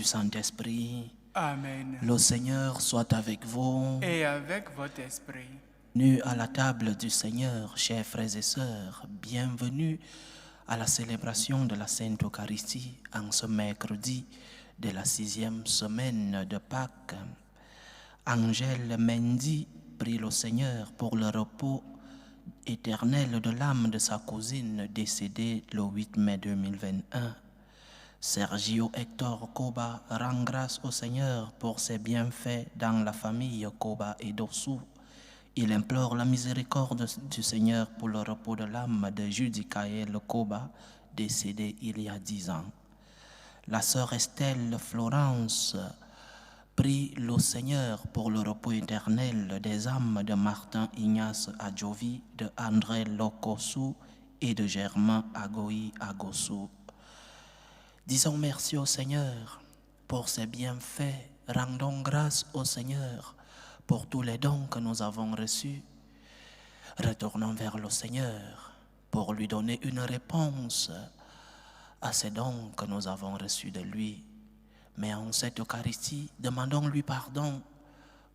du Saint-Esprit. Amen. Le Seigneur soit avec vous. Et avec votre esprit. Bienvenue à la table du Seigneur, chers frères et sœurs. Bienvenue à la célébration de la Sainte Eucharistie en ce mercredi de la 6e semaine de Pâques. Angèle Mendy prie le Seigneur pour le repos éternel de l'âme de sa cousine décédée le 8 mai 2021. Sergio Hector Koba rend grâce au Seigneur pour ses bienfaits dans la famille Koba et Dossou. Il implore la miséricorde du Seigneur pour le repos de l'âme de Judy Kael Koba, décédée il y a 10 ans. La sœur Estelle Florence prie le Seigneur pour le repos éternel des âmes de Martin Ignace Adjovi, de André Lokosu et de Germain Agoï Agosu. Disons merci au Seigneur pour ses bienfaits. Rendons grâce au Seigneur pour tous les dons que nous avons reçus. Retournons vers le Seigneur pour lui donner une réponse à ces dons que nous avons reçus de lui. Mais en cette Eucharistie, demandons-lui pardon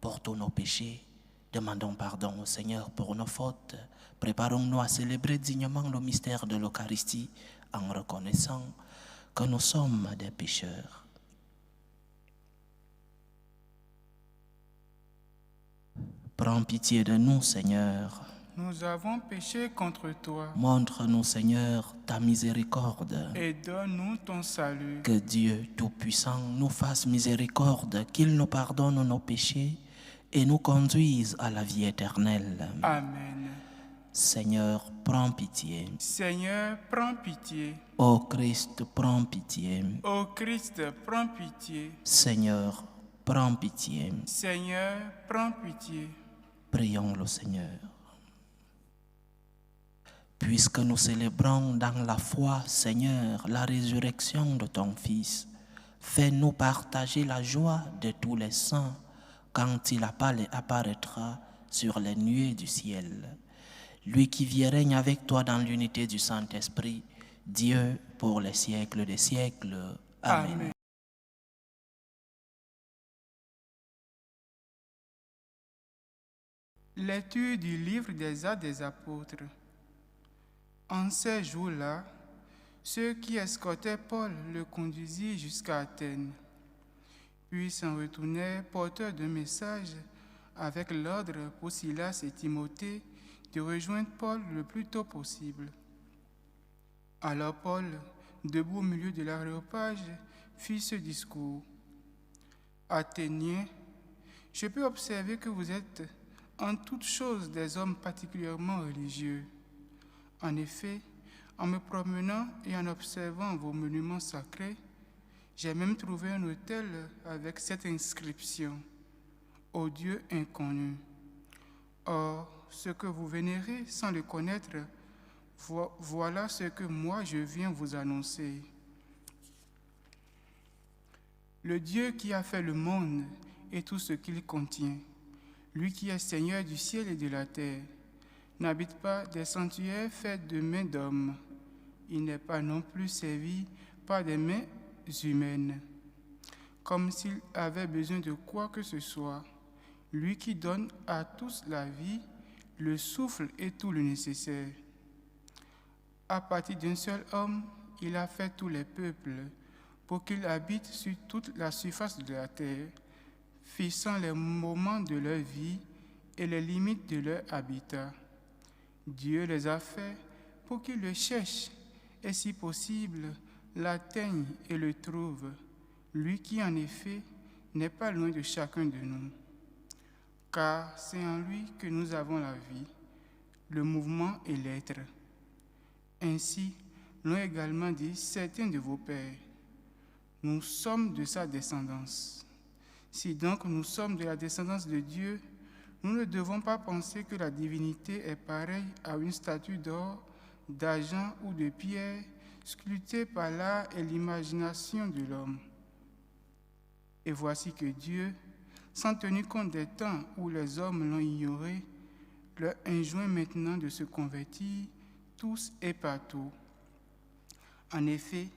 pour tous nos péchés. Demandons pardon au Seigneur pour nos fautes. Préparons-nous à célébrer dignement le mystère de l'Eucharistie en reconnaissant que nous sommes des pécheurs. Prends pitié de nous, Seigneur. Nous avons péché contre toi. Montre-nous, Seigneur, ta miséricorde. Et donne-nous ton salut. Que Dieu Tout-Puissant nous fasse miséricorde, qu'il nous pardonne nos péchés et nous conduise à la vie éternelle. Amen. Seigneur, prends pitié. Seigneur, prends pitié. Ô Christ, prends pitié. Ô Christ, prends pitié. Seigneur, prends pitié. Seigneur, prends pitié. Prions le Seigneur. Puisque nous célébrons dans la foi, Seigneur, la résurrection de ton Fils, fais-nous partager la joie de tous les saints quand il apparaîtra sur les nuées du ciel. Lui qui vit et règne avec toi dans l'unité du Saint-Esprit, Dieu pour les siècles des siècles. Amen. Amen. Lecture du livre des Actes des Apôtres. En ces jours-là, ceux qui escortaient Paul le conduisirent jusqu'à Athènes. Puis s'en retournèrent porteurs d'un message avec l'ordre pour Silas et Timothée de rejoindre Paul le plus tôt possible. Alors Paul, debout au milieu de l'aréopage, fit ce discours. Athéniens, je peux observer que vous êtes en toutes choses des hommes particulièrement religieux. En effet, en me promenant et en observant vos monuments sacrés, j'ai même trouvé un autel avec cette inscription « Au Dieu inconnu ». Or, ce que vous vénérez sans le connaître, voilà ce que moi je viens vous annoncer. Le Dieu qui a fait le monde et tout ce qu'il contient, lui qui est Seigneur du ciel et de la terre, n'habite pas des sanctuaires faits de mains d'hommes. Il n'est pas non plus servi par des mains humaines, comme s'il avait besoin de quoi que ce soit. Lui qui donne à tous la vie, le souffle et tout le nécessaire. À partir d'un seul homme, il a fait tous les peuples pour qu'ils habitent sur toute la surface de la terre, fixant les moments de leur vie et les limites de leur habitat. Dieu les a faits pour qu'ils le cherchent et, si possible, l'atteignent et le trouvent, lui qui, en effet, n'est pas loin de chacun de nous. Car c'est en lui que nous avons la vie, le mouvement et l'être. Ainsi l'ont également dit certains de vos pères. Nous sommes de sa descendance. Si donc nous sommes de la descendance de Dieu, nous ne devons pas penser que la divinité est pareille à une statue d'or, d'argent ou de pierre sculptée par l'art et l'imagination de l'homme. Et voici que Dieu, sans tenir compte des temps où les hommes l'ont ignoré, leur enjoint maintenant de se convertir tous et partout. En effet,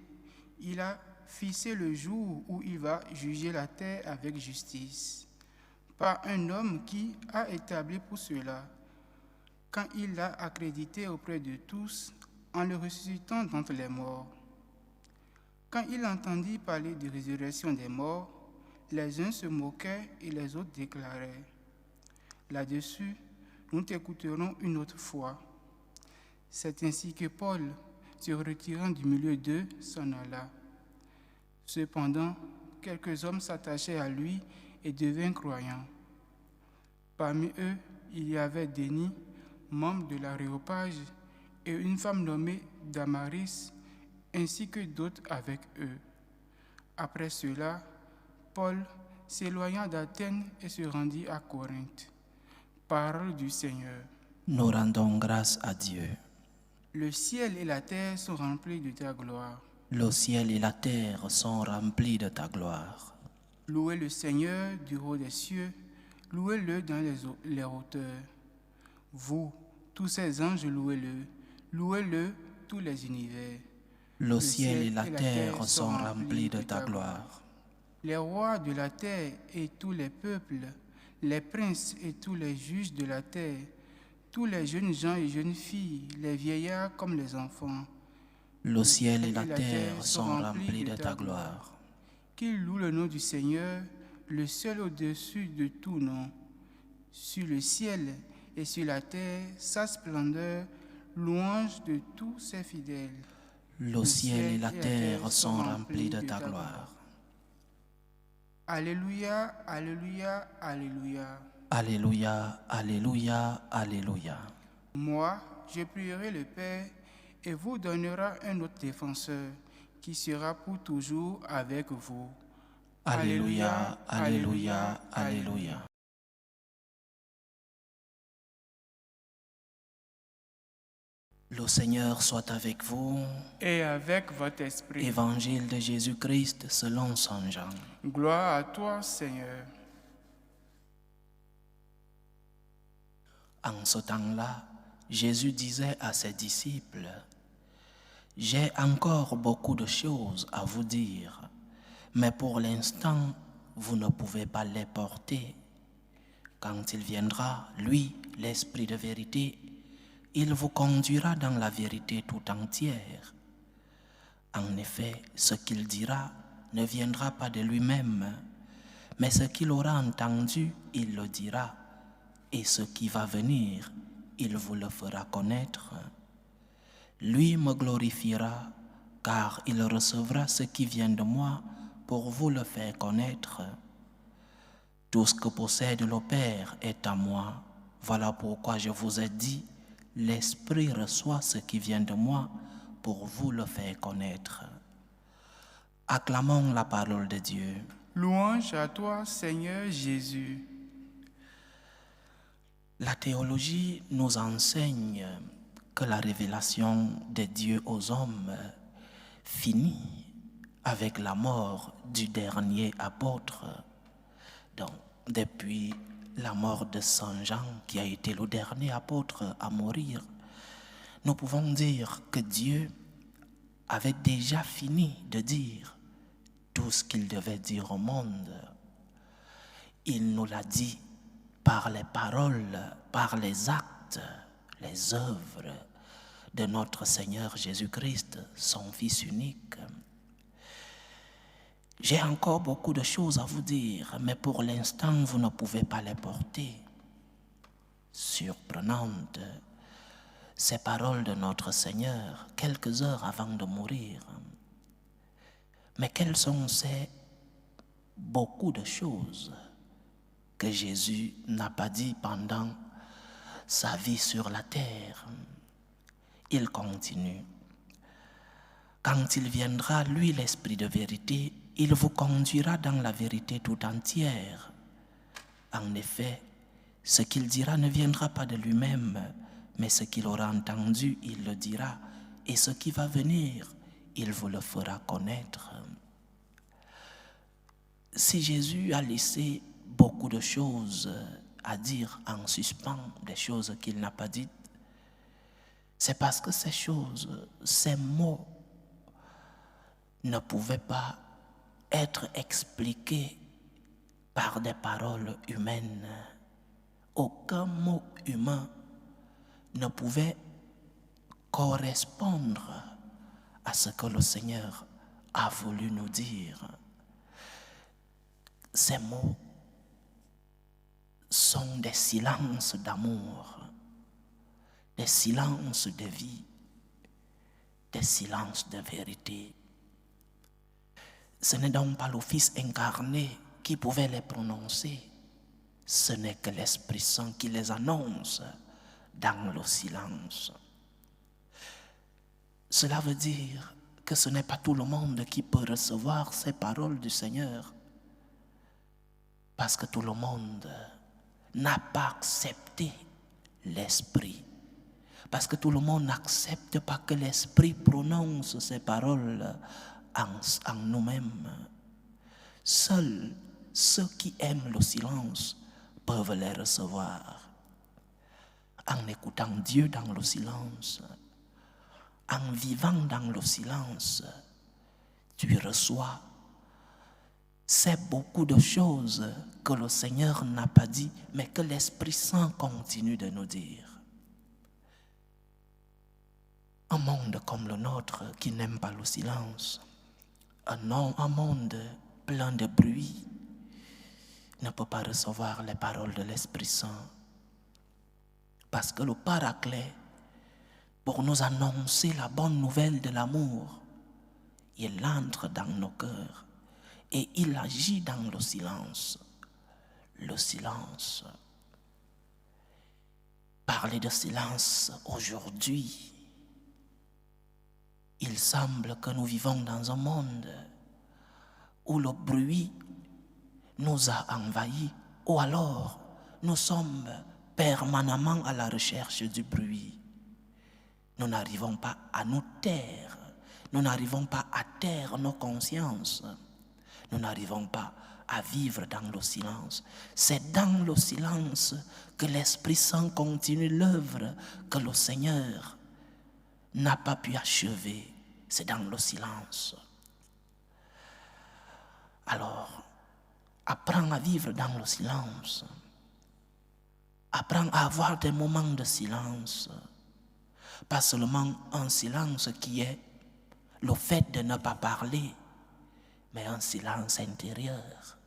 il a fixé le jour où il va juger la terre avec justice, par un homme qui a établi pour cela, quand il l'a accrédité auprès de tous en le ressuscitant d'entre les morts. Quand il entendit parler de résurrection des morts, les uns se moquaient et les autres déclaraient: Là-dessus, nous t'écouterons une autre fois. C'est ainsi que Paul, se retirant du milieu d'eux, s'en alla. Cependant, quelques hommes s'attachaient à lui et devinrent croyants. Parmi eux, il y avait Denis, membre de l'Aréopage, et une femme nommée Damaris, ainsi que d'autres avec eux. Après cela, Paul s'éloigna d'Athènes et se rendit à Corinthe. Parole du Seigneur. Nous rendons grâce à Dieu. Le ciel et la terre sont remplis de ta gloire. Le ciel et la terre sont remplis de ta gloire. Louez le Seigneur du haut des cieux, louez-le dans les hauteurs. Vous, tous ces anges, louez-le tous les univers. Le ciel et la terre sont remplis de ta gloire. Les rois de la terre et tous les peuples, les princes et tous les juges de la terre, tous les jeunes gens et jeunes filles, les vieillards comme les enfants. Le ciel et la terre sont remplis de ta gloire. Qu'ils louent le nom du Seigneur, le seul au-dessus de tout nom. Sur le ciel et sur la terre, sa splendeur, louange de tous ses fidèles. Le ciel et la terre sont remplis de ta gloire. Alléluia, alléluia, alléluia. Alléluia, alléluia, alléluia. Moi, je prierai le Père et vous donnera un autre défenseur qui sera pour toujours avec vous. Alléluia, alléluia, alléluia. Le Seigneur soit avec vous. Et avec votre esprit. Évangile de Jésus-Christ selon Saint Jean. Gloire à toi, Seigneur. En ce temps-là, Jésus disait à ses disciples: « J'ai encore beaucoup de choses à vous dire, mais pour l'instant, vous ne pouvez pas les porter. Quand il viendra, lui, l'Esprit de vérité, il vous conduira dans la vérité tout entière. En effet, ce qu'il dira ne viendra pas de lui-même, mais ce qu'il aura entendu, il le dira, et ce qui va venir, il vous le fera connaître. Lui me glorifiera, car il recevra ce qui vient de moi pour vous le faire connaître. Tout ce que possède le Père est à moi. Voilà pourquoi je vous ai dit, l'Esprit reçoit ce qui vient de moi pour vous le faire connaître. » Acclamons la parole de Dieu. Louange à toi, Seigneur Jésus. La théologie nous enseigne que la révélation de Dieu aux hommes finit avec la mort du dernier apôtre. Donc, depuis la mort de Saint Jean, qui a été le dernier apôtre à mourir, nous pouvons dire que Dieu avait déjà fini de dire tout ce qu'il devait dire au monde. Il nous l'a dit par les paroles, par les actes, les œuvres de notre Seigneur Jésus-Christ, son Fils unique. J'ai encore beaucoup de choses à vous dire, mais pour l'instant, vous ne pouvez pas les porter. Surprenantes, ces paroles de notre Seigneur, quelques heures avant de mourir. Mais quelles sont ces beaucoup de choses que Jésus n'a pas dit pendant sa vie sur la terre? Il continue. Quand il viendra, lui, l'Esprit de vérité, il vous conduira dans la vérité tout entière. En effet, ce qu'il dira ne viendra pas de lui-même, mais ce qu'il aura entendu, il le dira, et ce qui va venir, il vous le fera connaître. Si Jésus a laissé beaucoup de choses à dire en suspens, des choses qu'il n'a pas dites, c'est parce que ces choses, ces mots, ne pouvaient pas être expliqué par des paroles humaines. Aucun mot humain ne pouvait correspondre à ce que le Seigneur a voulu nous dire. Ces mots sont des silences d'amour, des silences de vie, des silences de vérité. Ce n'est donc pas le Fils incarné qui pouvait les prononcer, ce n'est que l'Esprit Saint qui les annonce dans le silence. Cela veut dire que ce n'est pas tout le monde qui peut recevoir ces paroles du Seigneur, parce que tout le monde n'a pas accepté l'Esprit, parce que tout le monde n'accepte pas que l'Esprit prononce ces paroles en nous-mêmes. Seuls ceux qui aiment le silence peuvent les recevoir. En écoutant Dieu dans le silence, en vivant dans le silence, tu reçois. C'est beaucoup de choses que le Seigneur n'a pas dit, mais que l'Esprit Saint continue de nous dire. Un monde comme le nôtre qui n'aime pas le silence, un monde plein de bruit, ne peut pas recevoir les paroles de l'Esprit Saint. Parce que le Paraclet, pour nous annoncer la bonne nouvelle de l'amour, il entre dans nos cœurs et il agit dans le silence. Le silence. Parler de silence aujourd'hui, il semble que nous vivons dans un monde où le bruit nous a envahis, ou alors nous sommes permanemment à la recherche du bruit. Nous n'arrivons pas à nous taire, nous n'arrivons pas à taire nos consciences, nous n'arrivons pas à vivre dans le silence. C'est dans le silence que l'Esprit Saint continue l'œuvre que le Seigneur n'a pas pu achever. C'est dans le silence. Alors, apprends à vivre dans le silence. Apprends à avoir des moments de silence. Pas seulement un silence qui est le fait de ne pas parler, mais un silence intérieur.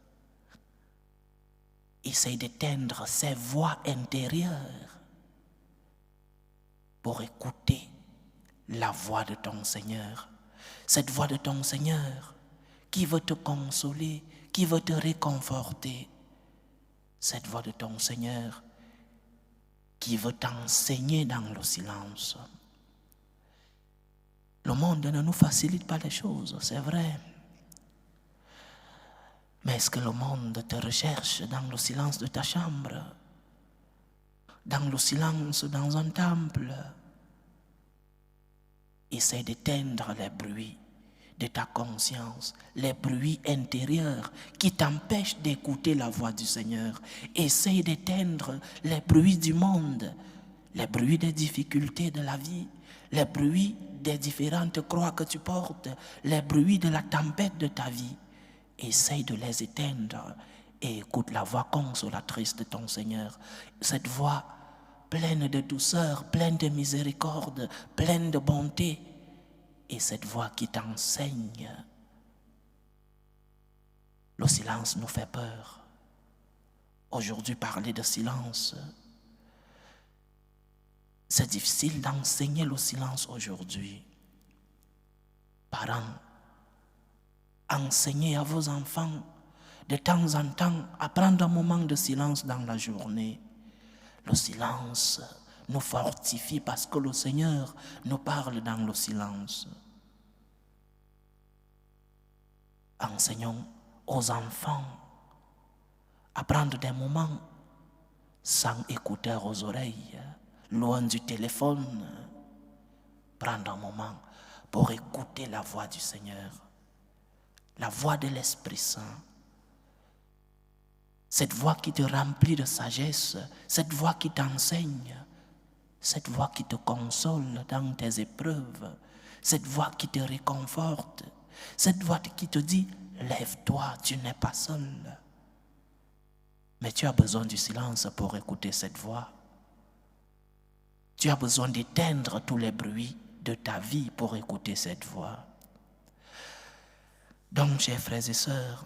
Essaye d'éteindre ces voix intérieures pour écouter la voix de ton Seigneur. Cette voix de ton Seigneur qui veut te consoler, qui veut te réconforter. Cette voix de ton Seigneur qui veut t'enseigner dans le silence. Le monde ne nous facilite pas les choses, c'est vrai. Mais est-ce que le monde te recherche dans le silence de ta chambre, dans le silence dans un temple? Essaie d'éteindre les bruits de ta conscience, les bruits intérieurs qui t'empêchent d'écouter la voix du Seigneur. Essaie d'éteindre les bruits du monde, les bruits des difficultés de la vie, les bruits des différentes croix que tu portes, les bruits de la tempête de ta vie. Essaye de les éteindre et écoute la voix consolatrice de ton Seigneur. Cette voix pleine de douceur, pleine de miséricorde, pleine de bonté. Et cette voix qui t'enseigne. Le silence nous fait peur. Aujourd'hui, parler de silence, c'est difficile d'enseigner le silence aujourd'hui. Parents, enseignez à vos enfants de temps en temps à prendre un moment de silence dans la journée. Le silence nous fortifie parce que le Seigneur nous parle dans le silence. Enseignons aux enfants à prendre des moments sans écouteurs aux oreilles, loin du téléphone. Prendre un moment pour écouter la voix du Seigneur, la voix de l'Esprit Saint. Cette voix qui te remplit de sagesse, cette voix qui t'enseigne, cette voix qui te console dans tes épreuves, cette voix qui te réconforte, cette voix qui te dit lève-toi, tu n'es pas seul. Mais tu as besoin du silence pour écouter cette voix. Tu as besoin d'éteindre tous les bruits de ta vie pour écouter cette voix. Donc, chers frères et sœurs,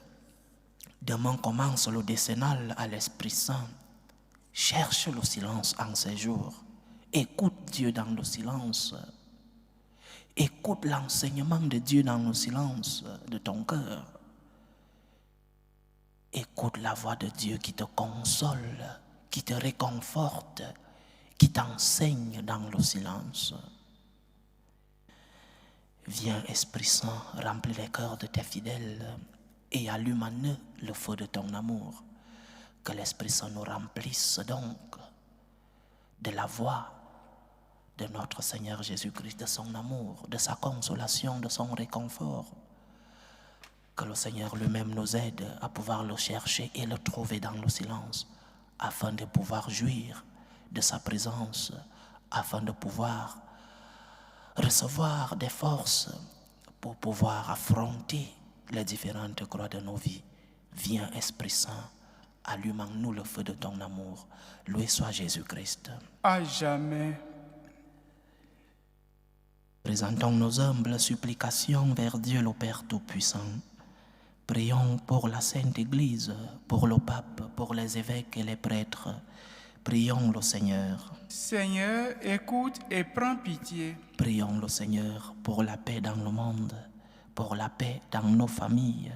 demain commence le décennal à l'Esprit Saint. Cherche le silence en ces jours. Écoute Dieu dans le silence. Écoute l'enseignement de Dieu dans le silence de ton cœur. Écoute la voix de Dieu qui te console, qui te réconforte, qui t'enseigne dans le silence. Viens, Esprit Saint, remplis les cœurs de tes fidèles et allume en eux le feu de ton amour. Que l'Esprit Saint nous remplisse donc de la voix de notre Seigneur Jésus-Christ, de son amour, de sa consolation, de son réconfort. Que le Seigneur lui-même nous aide à pouvoir le chercher et le trouver dans le silence, afin de pouvoir jouir de sa présence, afin de pouvoir recevoir des forces pour pouvoir affronter les différentes croix de nos vies. Viens, Esprit Saint, allume en nous le feu de ton amour. Loué soit Jésus-Christ. À jamais. Présentons nos humbles supplications vers Dieu le Père Tout-Puissant. Prions pour la Sainte Église, pour le pape, pour les évêques et les prêtres. Prions le Seigneur. Seigneur, écoute et prends pitié. Prions le Seigneur pour la paix dans le monde, pour la paix dans nos familles,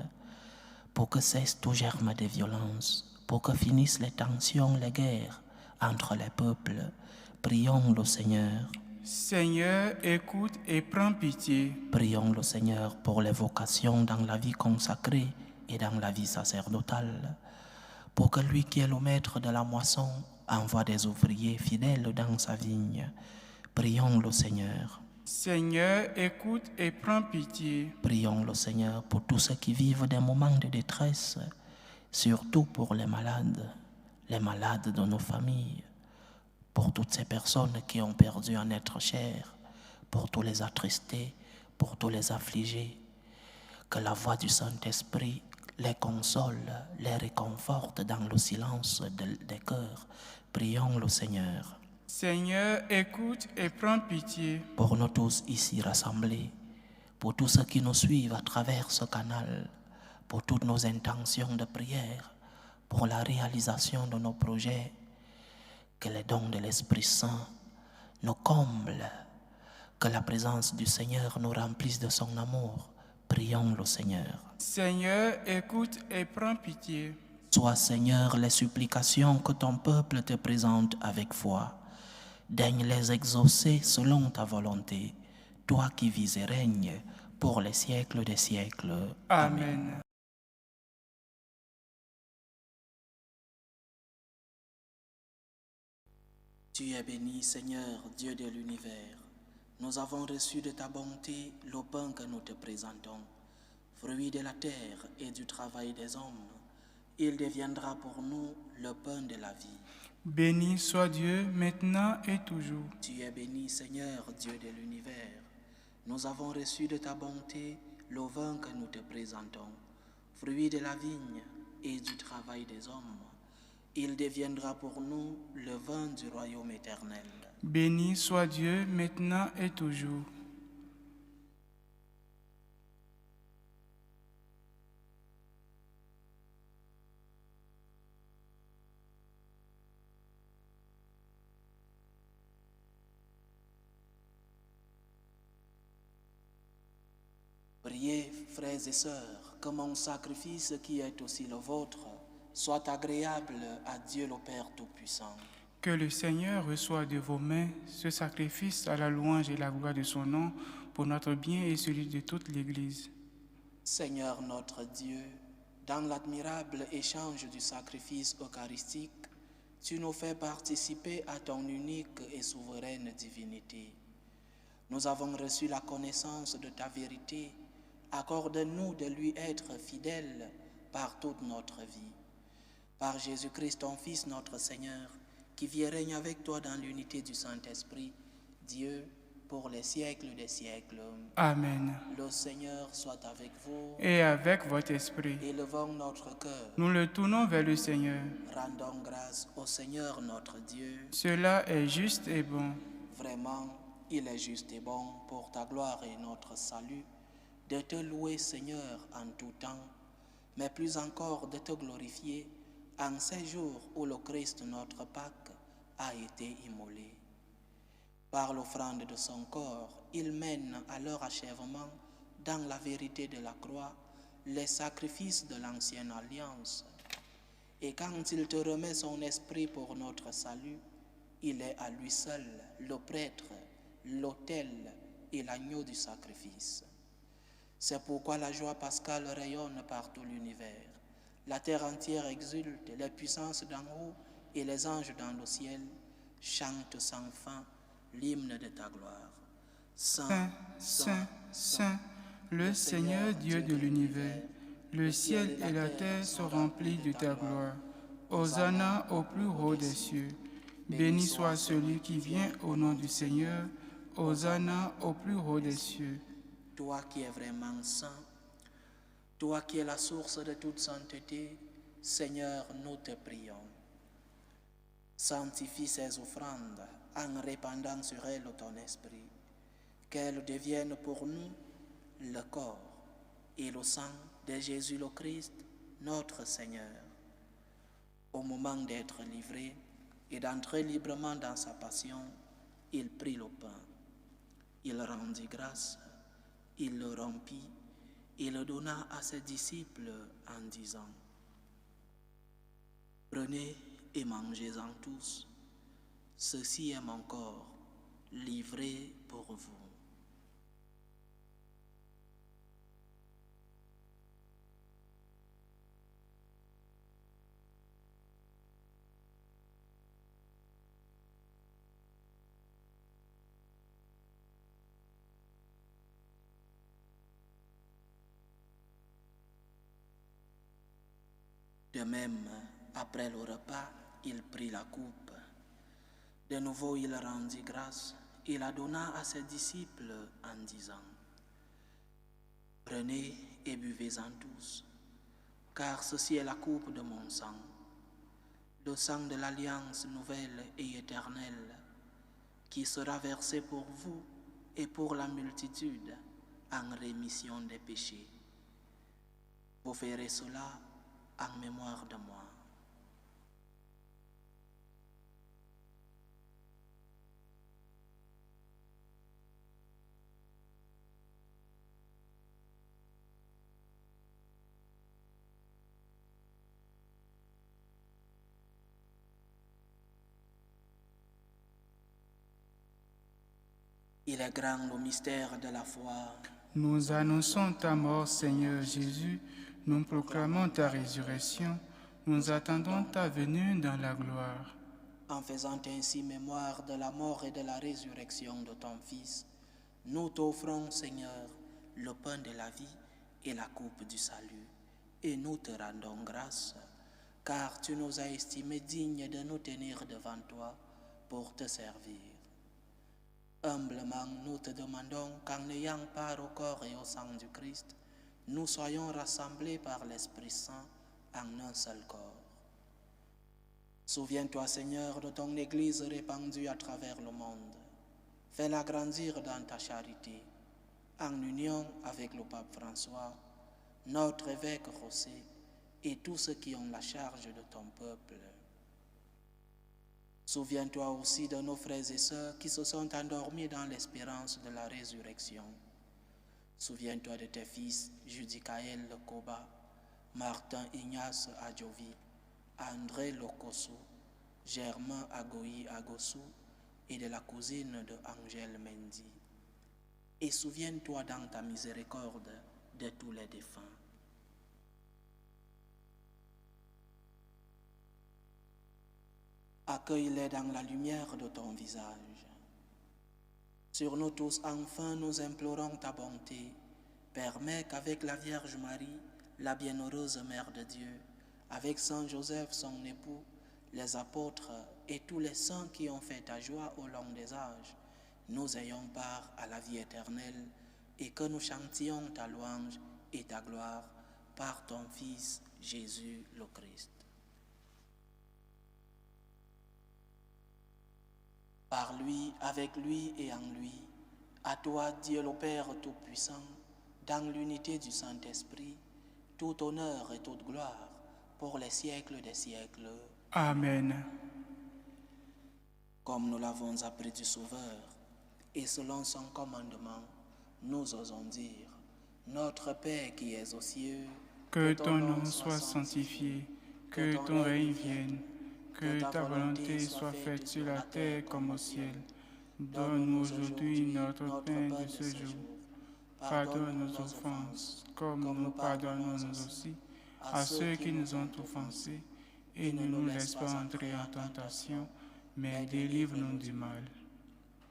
pour que cesse tout germe de violence, pour que finissent les tensions, les guerres entre les peuples. Prions le Seigneur. Seigneur, écoute et prends pitié. Prions le Seigneur pour les vocations dans la vie consacrée et dans la vie sacerdotale, pour que lui qui est le maître de la moisson envoie des ouvriers fidèles dans sa vigne. Prions le Seigneur. Seigneur, écoute et prends pitié. Prions le Seigneur pour tous ceux qui vivent des moments de détresse, surtout pour les malades de nos familles, pour toutes ces personnes qui ont perdu un être cher, pour tous les attristés, pour tous les affligés. Que la voix du Saint-Esprit les console, les réconforte dans le silence des cœurs. Prions le Seigneur. Seigneur, écoute et prends pitié. Pour nous tous ici rassemblés, pour tous ceux qui nous suivent à travers ce canal, pour toutes nos intentions de prière, pour la réalisation de nos projets, que les dons de l'Esprit Saint nous comblent, que la présence du Seigneur nous remplisse de son amour. Prions le Seigneur. Seigneur, écoute et prends pitié. Sois, Seigneur, les supplications que ton peuple te présente avec foi. Daigne les exaucer selon ta volonté, toi qui vis et règnes pour les siècles des siècles. Amen. Tu es béni, Seigneur, Dieu de l'univers. Nous avons reçu de ta bonté le pain que nous te présentons, fruit de la terre et du travail des hommes. Il deviendra pour nous le pain de la vie. Béni soit Dieu, maintenant et toujours. Tu es béni, Seigneur, Dieu de l'univers. Nous avons reçu de ta bonté le vin que nous te présentons, fruit de la vigne et du travail des hommes. Il deviendra pour nous le vin du royaume éternel. Béni soit Dieu, maintenant et toujours. Priez, frères et sœurs, que mon sacrifice qui est aussi le vôtre soit agréable à Dieu le Père Tout-Puissant. Que le Seigneur reçoive de vos mains ce sacrifice à la louange et la gloire de son nom pour notre bien et celui de toute l'Église. Seigneur notre Dieu, dans l'admirable échange du sacrifice eucharistique, tu nous fais participer à ton unique et souveraine divinité. Nous avons reçu la connaissance de ta vérité. Accorde-nous de lui être fidèles par toute notre vie. Par Jésus-Christ, ton Fils, notre Seigneur, qui vit et règne avec toi dans l'unité du Saint-Esprit, Dieu, pour les siècles des siècles. Amen. Le Seigneur soit avec vous. Et avec votre esprit, Élevons notre cœur. nous le tournons vers le Seigneur. Rendons grâce au Seigneur notre Dieu. Cela est juste et bon. Vraiment, il est juste et bon pour ta gloire et notre salut de te louer, Seigneur, en tout temps, mais plus encore de te glorifier en ces jours où le Christ, notre Pâque, a été immolé. Par l'offrande de son corps, il mène à leur achèvement, dans la vérité de la croix, les sacrifices de l'ancienne alliance. Et quand il te remet son esprit pour notre salut, il est à lui seul le prêtre, l'autel et l'agneau du sacrifice. C'est pourquoi la joie pascale rayonne par tout l'univers. La terre entière exulte, les puissances d'en haut et les anges dans le ciel chantent sans fin l'hymne de ta gloire. Saint, Saint, Saint, le Seigneur Dieu de l'univers, le ciel et la terre sont remplis de ta gloire. Hosanna au plus haut des cieux. Béni soit celui qui vient au nom du Seigneur. Hosanna au plus haut des cieux. Toi qui es vraiment saint, toi qui es la source de toute sainteté, Seigneur, nous te prions. Sanctifie ces offrandes en répandant sur elles ton esprit, qu'elles deviennent pour nous le corps et le sang de Jésus le Christ, notre Seigneur. Au moment d'être livré et d'entrer librement dans sa passion, il prit le pain, il rendit grâce, il le rompit et le donna à ses disciples en disant: Prenez et mangez-en tous, ceci est mon corps, livré pour vous. De même, après le repas, il prit la coupe. De nouveau, il rendit grâce et la donna à ses disciples en disant: Prenez et buvez-en tous, car ceci est la coupe de mon sang, le sang de l'alliance nouvelle et éternelle, qui sera versé pour vous et pour la multitude en rémission des péchés. Vous ferez cela en mémoire de moi. Il est grand le mystère de la foi. Nous annonçons ta mort, Seigneur Jésus. Nous proclamons ta résurrection. Nous attendons ta venue dans la gloire. En faisant ainsi mémoire de la mort et de la résurrection de ton Fils, nous t'offrons, Seigneur, le pain de la vie et la coupe du salut. Et nous te rendons grâce, car tu nous as estimés dignes de nous tenir devant toi pour te servir. Humblement, nous te demandons qu'en ayant part au corps et au sang du Christ, nous soyons rassemblés par l'Esprit Saint en un seul corps. Souviens-toi, Seigneur, de ton Église répandue à travers le monde. Fais-la grandir dans ta charité, en union avec le pape François, notre évêque José et tous ceux qui ont la charge de ton peuple. Souviens-toi aussi de nos frères et sœurs qui se sont endormis dans l'espérance de la résurrection. Souviens-toi de tes fils Judicaël Koba, Martin Ignace Adjovi, André Lokoso, Germain Agoyi Agosu et de la cousine de Angèle Mendy. Et souviens-toi dans ta miséricorde de tous les défunts. Accueille-les dans la lumière de ton visage. Sur nous tous, enfin, nous implorons ta bonté. Permets qu'avec la Vierge Marie, la bienheureuse Mère de Dieu, avec Saint Joseph, son époux, les apôtres et tous les saints qui ont fait ta joie au long des âges, nous ayons part à la vie éternelle et que nous chantions ta louange et ta gloire par ton Fils Jésus le Christ. Par lui, avec lui et en lui, à toi, Dieu le Père Tout-Puissant, dans l'unité du Saint-Esprit, tout honneur et toute gloire pour les siècles des siècles. Amen. Comme nous l'avons appris du Sauveur, et selon son commandement, nous osons dire, Notre Père qui es aux cieux, Que ton nom soit sanctifié, que ton règne vienne, que ta volonté soit faite sur la terre comme au ciel. Donne-nous aujourd'hui notre pain de ce jour. Pardonne nos offenses, comme nous pardonnons nous aussi à ceux qui nous ont offensés, et ne nous laisse pas entrer en tentation, mais délivre-nous du mal.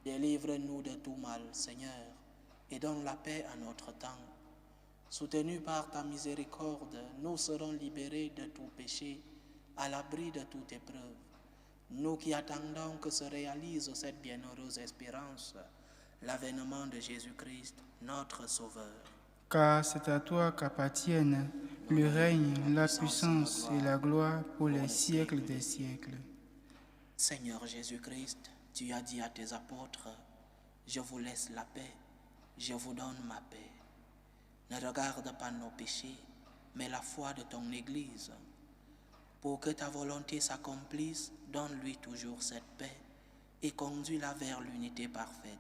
Délivre-nous de tout mal, Seigneur, et donne la paix à notre temps. Soutenus par ta miséricorde, nous serons libérés de tout péché, à l'abri de toute épreuve. Nous qui attendons que se réalise cette bienheureuse espérance, l'avènement de Jésus-Christ, notre Sauveur. Car c'est à toi qu'appartiennent le règne, la puissance et la gloire pour les siècles des siècles. Seigneur Jésus-Christ, tu as dit à tes apôtres, « Je vous laisse la paix, je vous donne ma paix. Ne regarde pas nos péchés, mais la foi de ton Église. Pour que ta volonté s'accomplisse, donne-lui toujours cette paix et conduis-la vers l'unité parfaite.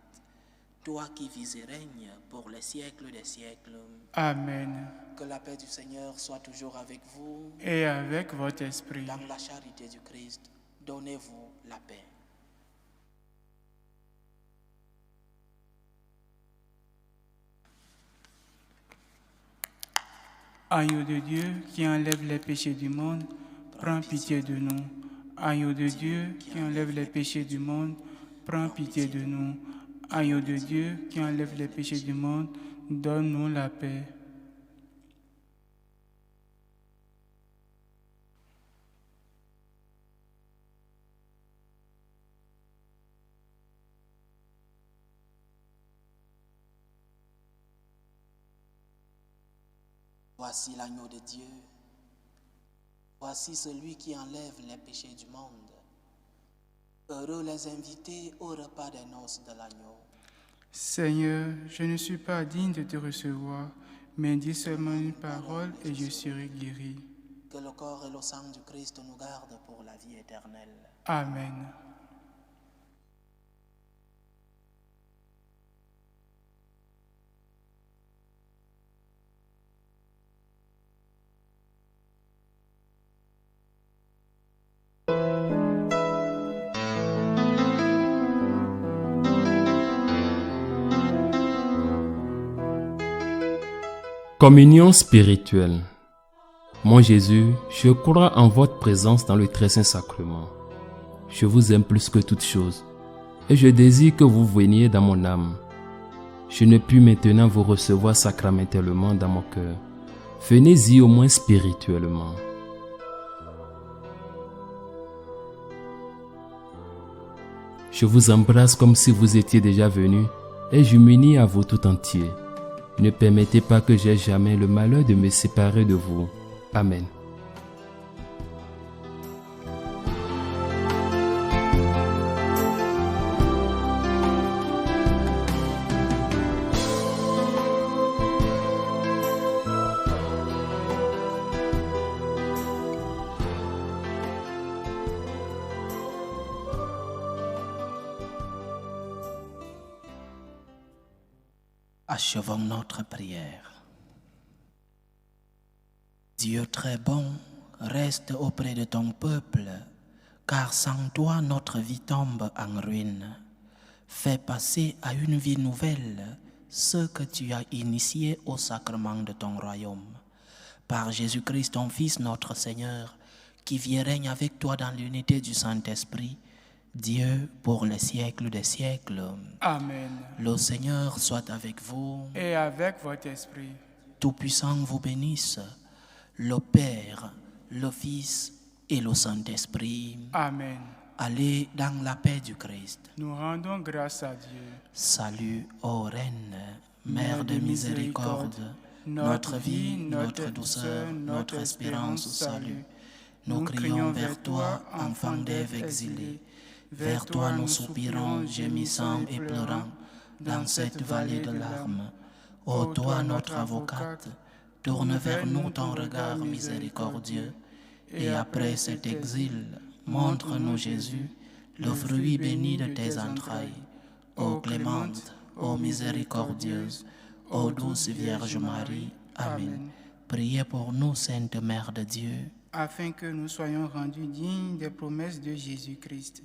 Toi qui vis et règnes pour les siècles des siècles. Amen. Que la paix du Seigneur soit toujours avec vous. Et avec votre esprit. Dans la charité du Christ, donnez-vous la paix. Agneau de Dieu qui enlève les péchés du monde, prends pitié de nous. Agneau de Dieu qui enlève les péchés du monde, prends pitié de nous. Agneau de Dieu qui enlève les péchés du monde, donne-nous la paix. Voici l'agneau de Dieu. Voici celui qui enlève les péchés du monde. Heureux les invités au repas des noces de l'agneau. Seigneur, je ne suis pas digne de te recevoir, mais dis seulement une parole et je serai guéri. Que le corps et le sang du Christ nous gardent pour la vie éternelle. Amen. Communion spirituelle. Mon Jésus, je crois en votre présence dans le très saint sacrement. Je vous aime plus que toute chose et je désire que vous veniez dans mon âme. Je ne puis maintenant vous recevoir sacramentellement dans mon cœur. Venez-y au moins spirituellement. Je vous embrasse comme si vous étiez déjà venu et je m'unis à vous tout entier. Ne permettez pas que j'aie jamais le malheur de me séparer de vous. Amen. Achevons notre prière. Dieu très bon, reste auprès de ton peuple, car sans toi notre vie tombe en ruine. Fais passer à une vie nouvelle ce que tu as initié au sacrement de ton royaume. Par Jésus-Christ, ton Fils, notre Seigneur, qui vit et règne avec toi dans l'unité du Saint-Esprit, Dieu pour les siècles des siècles. Amen. Le Seigneur soit avec vous. Et avec votre esprit. Tout-Puissant vous bénisse, le Père, le Fils et le Saint-Esprit. Amen. Allez dans la paix du Christ. Nous rendons grâce à Dieu. Salut, ô Reine, Mère de miséricorde, notre vie, notre douceur, notre espérance au salut. Nous crions vers toi, enfant d'Ève exilée. Vers toi nous soupirons, gémissant et pleurant, dans cette vallée de larmes. Ô toi, notre avocate, tourne vers nous ton regard miséricordieux, et après cet exil, montre-nous Jésus, le fruit béni de tes entrailles. Ô clémente, ô miséricordieuse, ô douce Vierge Marie. Amen. Priez pour nous, Sainte Mère de Dieu, afin que nous soyons rendus dignes des promesses de Jésus-Christ.